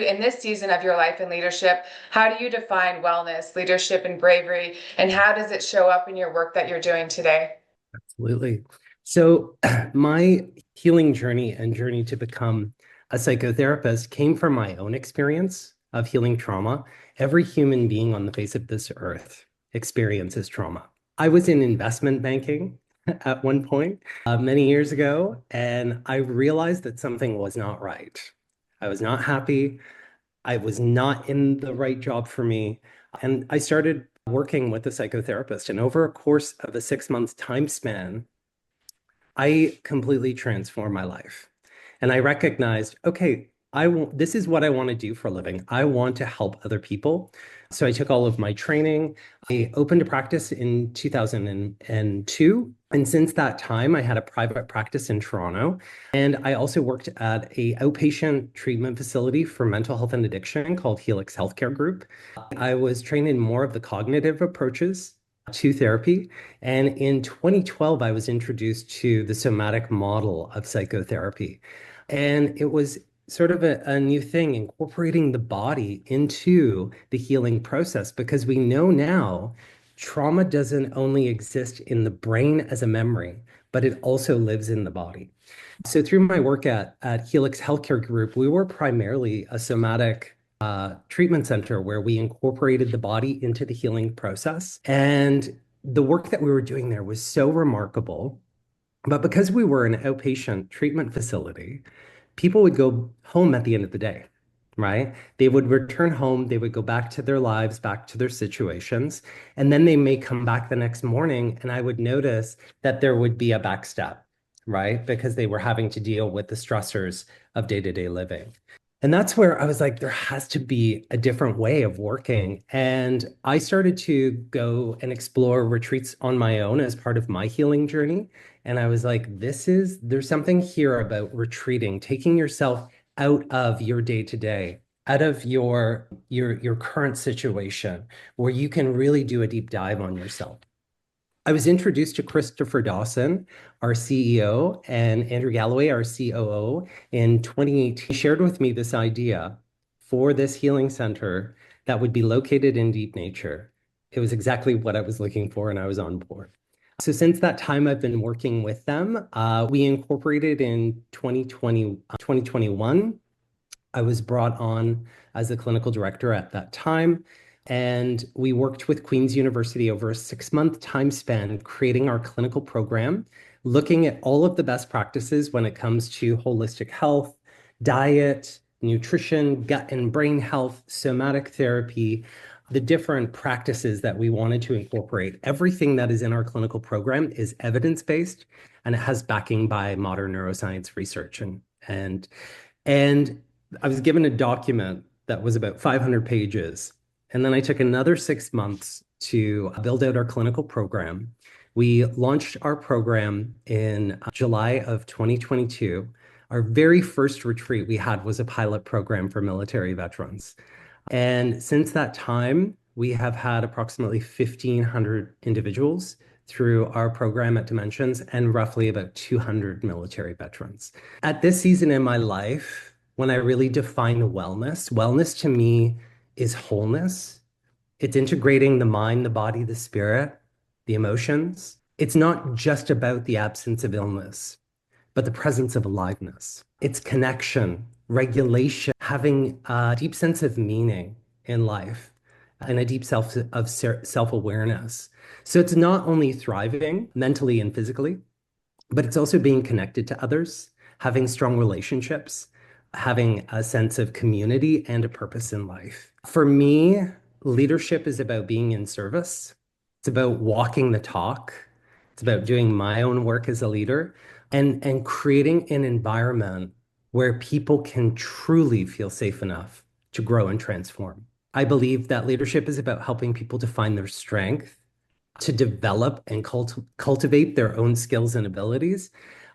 In this season of your life and leadership, how do you define wellness, leadership, and bravery? And how does it show up in your work that you're doing today? Absolutely. So, my healing journey and journey to become a psychotherapist came from my own experience of healing trauma. Every human being on the face of this earth experiences trauma. I was in investment banking at one point many years ago, and I realized that something was not right. I was not happy. I was not in the right job for me. And I started working with a psychotherapist. And over a course of a 6 month time span, I completely transformed my life. And I recognized, okay, this is what I want to do for a living. I want to help other people. So I took all of my training. I opened a practice in 2002. And since that time, I had a private practice in Toronto. And I also worked at a outpatient treatment facility for mental health and addiction called Helix Healthcare Group. I was trained in more of the cognitive approaches to therapy. And in 2012, I was introduced to the somatic model of psychotherapy. And it was sort of a new thing, incorporating the body into the healing process, because we know now trauma doesn't only exist in the brain as a memory, but it also lives in the body. So through my work at Helix Healthcare Group, we were primarily a somatic treatment center where we incorporated the body into the healing process. And the work that we were doing there was so remarkable. But because we were an outpatient treatment facility, people would go home at the end of the day, right? They would return home, they would go back to their lives, back to their situations, and then they may come back the next morning, and I would notice that there would be a backstep, right? Because they were having to deal with the stressors of day-to-day living. And that's where I was like, there has to be a different way of working. And I started to go and explore retreats on my own as part of my healing journey. And I was like, there's something here about retreating, taking yourself out of your day to day, out of your current situation, where you can really do a deep dive on yourself. I was introduced to Christopher Dawson, our CEO, and Andrew Galloway, our COO, in 2018. He shared with me this idea for this healing center that would be located in deep nature. It was exactly what I was looking for, and I was on board. So since that time, I've been working with them. We incorporated in 2021. I was brought on as a clinical director at that time. And we worked with Queen's University over a 6 month time span, creating our clinical program, looking at all of the best practices when it comes to holistic health, diet, nutrition, gut and brain health, somatic therapy, the different practices that we wanted to incorporate. Everything that is in our clinical program is evidence-based, and it has backing by modern neuroscience research. And I was given a document that was about 500 pages. And then I took another 6 months to build out our clinical program. We launched our program in July of 2022. Our very first retreat we had was a pilot program for military veterans. And since that time, we have had approximately 1,500 individuals through our program at Dimensions and roughly about 200 military veterans. At this season in my life, when I really define wellness, wellness to me is wholeness. It's integrating the mind, the body, the spirit, the emotions. It's not just about the absence of illness, but the presence of aliveness. It's connection, regulation, having a deep sense of meaning in life and a deep self-awareness. So it's not only thriving mentally and physically, but it's also being connected to others, having strong relationships, having a sense of community and a purpose in life. For me, leadership is about being in service. It's about walking the talk. It's about doing my own work as a leader and creating an environment where people can truly feel safe enough to grow and transform. I believe that leadership is about helping people to find their strength, to develop and cultivate their own skills and abilities,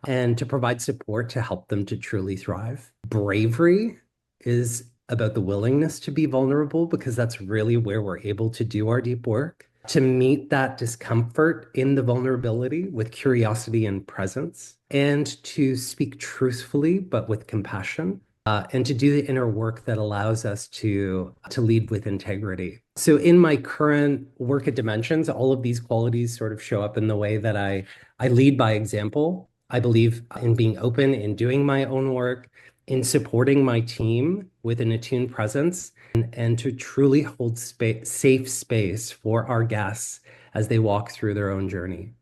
and to provide support to help them to truly thrive. Bravery is about the willingness to be vulnerable, because that's really where we're able to do our deep work, to meet that discomfort in the vulnerability with curiosity and presence, and to speak truthfully, but with compassion. and to do the inner work that allows us to lead with integrity. So in my current work at Dimensions, all of these qualities sort of show up in the way that I lead by example. I believe in being open, in doing my own work, in supporting my team with an attuned presence, and to truly hold safe space for our guests as they walk through their own journey.